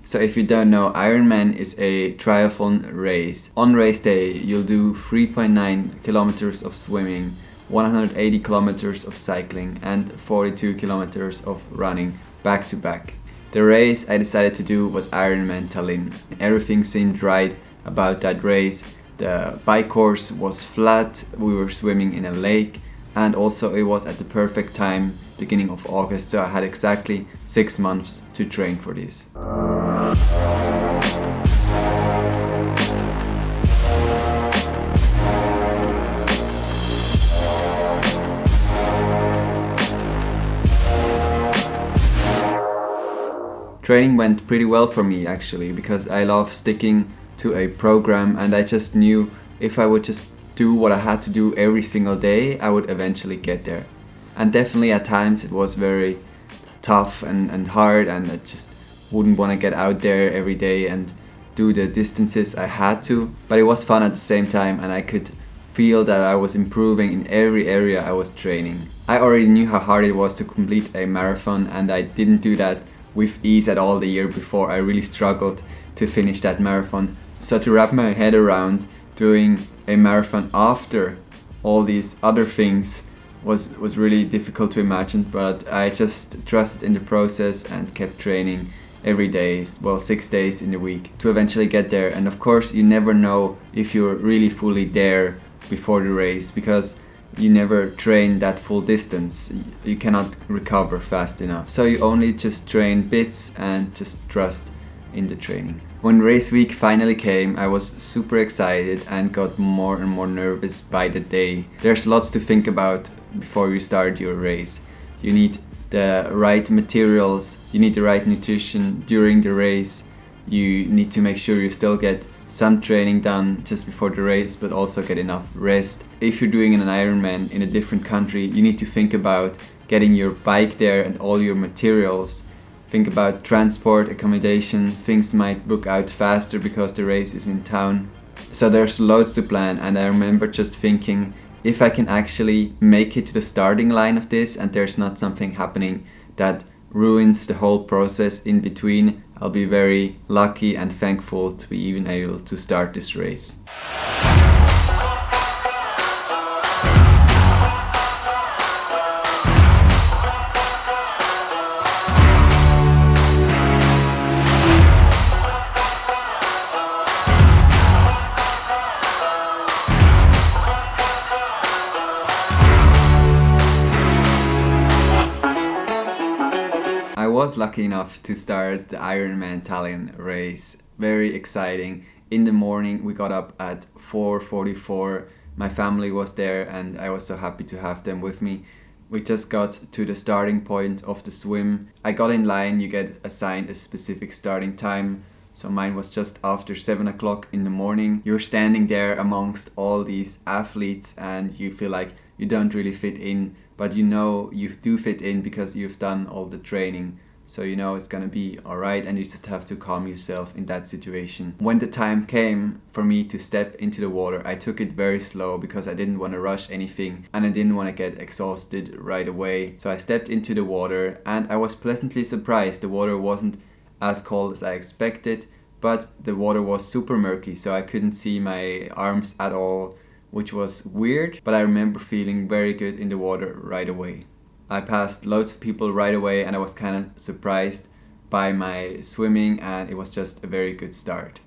So if you don't know, Ironman is a triathlon race. On race day, you'll do 3.9 kilometers of swimming, 180 kilometers of cycling and 42 kilometers of running back to back. The race I decided to do was Ironman Tallinn. Everything seemed right about that race. The bike course was flat, we were swimming in a lake, and also it was at the perfect time, beginning of August, so I had exactly 6 months to train for this. Training went pretty well for me actually, because I love sticking to a program, and I just knew if I would just do what I had to do every single day, I would eventually get there. And definitely at times it was very tough and hard, and I just wouldn't want to get out there every day and do the distances I had to, but it was fun at the same time, and I could feel that I was improving in every area I was training. I already knew how hard it was to complete a marathon, and I didn't do that with ease at all the year before. I really struggled to finish that marathon. So to wrap my head around doing a marathon after all these other things was really difficult to imagine, but I just trusted in the process and kept training every day, well 6 days in the week, to eventually get there. And of course you never know if you're really fully there before the race, because you never train that full distance. You cannot recover fast enough. So you only just train bits and just trust in the training. When race week finally came, I was super excited and got more and more nervous by the day. There's lots to think about before you start your race. You need the right materials, you need the right nutrition during the race, you need to make sure you still get some training done just before the race, but also get enough rest. If you're doing an Ironman in a different country, you need to think about getting your bike there and all your materials. Think about transport, accommodation. Things might book out faster because the race is in town. So there's loads to plan, and I remember just thinking, if I can actually make it to the starting line of this and there's not something happening that ruins the whole process in between, I'll be very lucky and thankful to be even able to start this race. I was lucky enough to start the Ironman Tallinn race. Very exciting. In the morning we got up at 4:44. My family was there and I was so happy to have them with me. We just got to the starting point of the swim. I got in line, you get assigned a specific starting time. So mine was just after 7 o'clock in the morning. You're standing there amongst all these athletes and you feel like you don't really fit in, but you know you do fit in because you've done all the training. So you know it's gonna be alright, and you just have to calm yourself in that situation. When the time came for me to step into the water, I took it very slow because I didn't want to rush anything and I didn't want to get exhausted right away. So I stepped into the water and I was pleasantly surprised. The water wasn't as cold as I expected, but the water was super murky, so I couldn't see my arms at all, which was weird, but I remember feeling very good in the water right away. I passed loads of people right away and I was kind of surprised by my swimming, and it was just a very good start.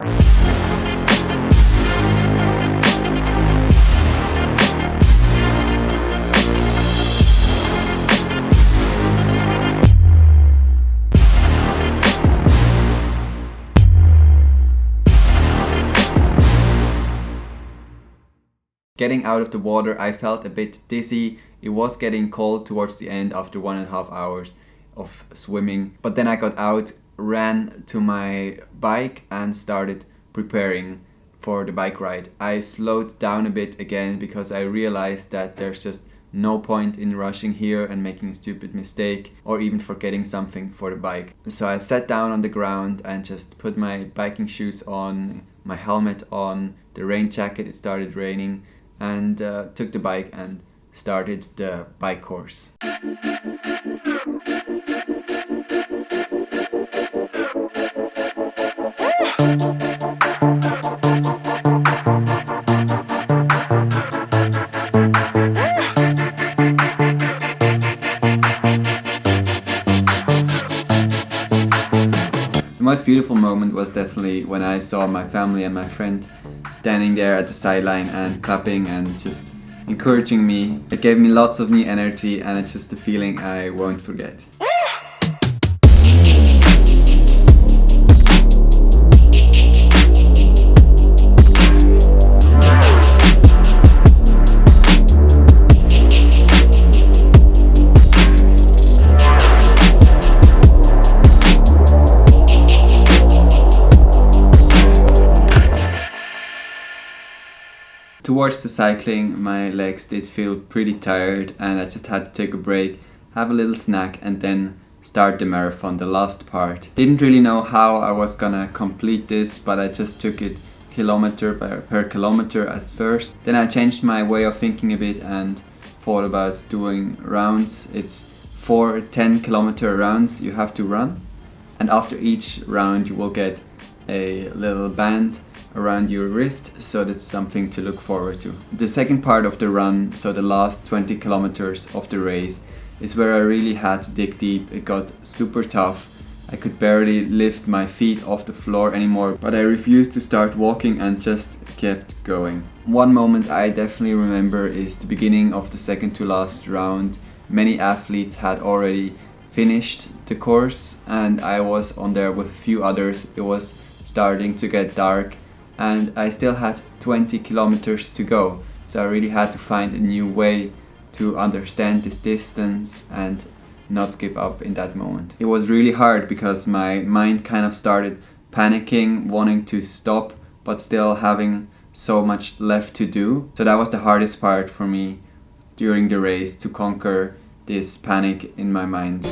Getting out of the water, I felt a bit dizzy. It was getting cold towards the end after 1.5 hours of swimming. But then I got out, ran to my bike and started preparing for the bike ride. I slowed down a bit again because I realized that there's just no point in rushing here and making a stupid mistake or even forgetting something for the bike. So I sat down on the ground and just put my biking shoes on, my helmet on, the rain jacket, it started raining, and took the bike and started the bike course. most beautiful moment was definitely when I saw my family and my friend standing there at the sideline and clapping and just encouraging me. It gave me lots of new energy, and it's just a feeling I won't forget. Towards the cycling, my legs did feel pretty tired, and I just had to take a break, have a little snack, and then start the marathon, the last part. Didn't really know how I was gonna complete this, but I just took it kilometer per kilometer at first. Then I changed my way of thinking a bit and thought about doing rounds. It's 4 10-kilometer rounds you have to run, and after each round you will get a little band around your wrist, so that's something to look forward to. The second part of the run, so the last 20 kilometers of the race, is where I really had to dig deep. It got super tough. I could barely lift my feet off the floor anymore, but I refused to start walking and just kept going. One moment I definitely remember is the beginning of the second to last round. Many athletes had already finished the course, and I was on there with a few others. It was starting to get dark, and I still had 20 kilometers to go, so I really had to find a new way to understand this distance and not give up in that moment. It was really hard because my mind kind of started panicking, wanting to stop, but still having so much left to do. So that was the hardest part for me during the race, to conquer this panic in my mind.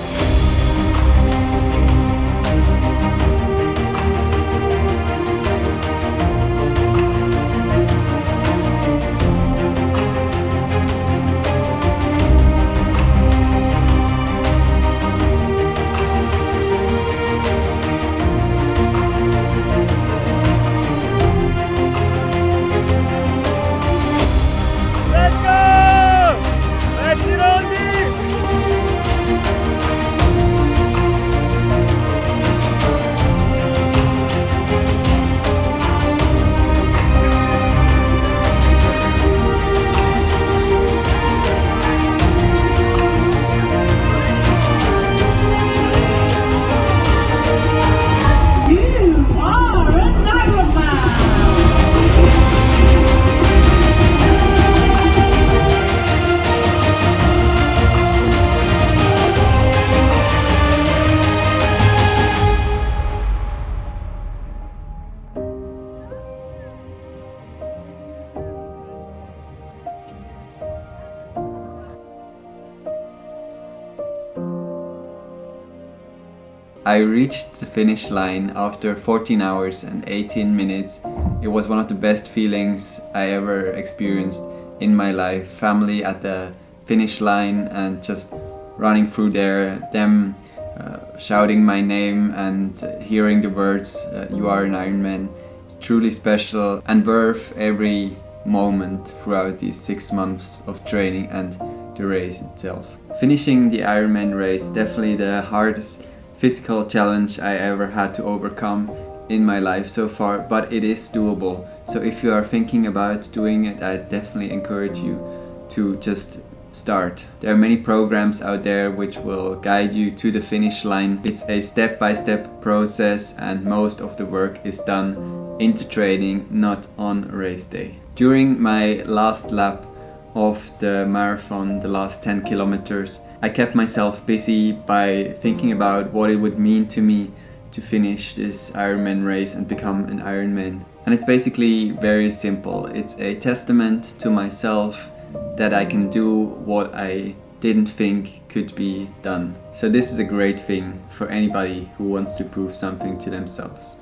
I reached the finish line after 14 hours and 18 minutes. It was one of the best feelings I ever experienced in my life. Family at the finish line and just running through there, them shouting my name and hearing the words, "You are an Ironman." It's truly special and worth every moment throughout these 6 months of training and the race itself. Finishing the Ironman race, definitely the hardest physical challenge I ever had to overcome in my life so far, but it is doable. So if you are thinking about doing it, I definitely encourage you to just start. There are many programs out there which will guide you to the finish line. It's a step-by-step process, and most of the work is done in the training, not on race day. During my last lap of the marathon, the last 10 kilometers, I kept myself busy by thinking about what it would mean to me to finish this Ironman race and become an Ironman. And it's basically very simple. It's a testament to myself that I can do what I didn't think could be done. So this is a great thing for anybody who wants to prove something to themselves.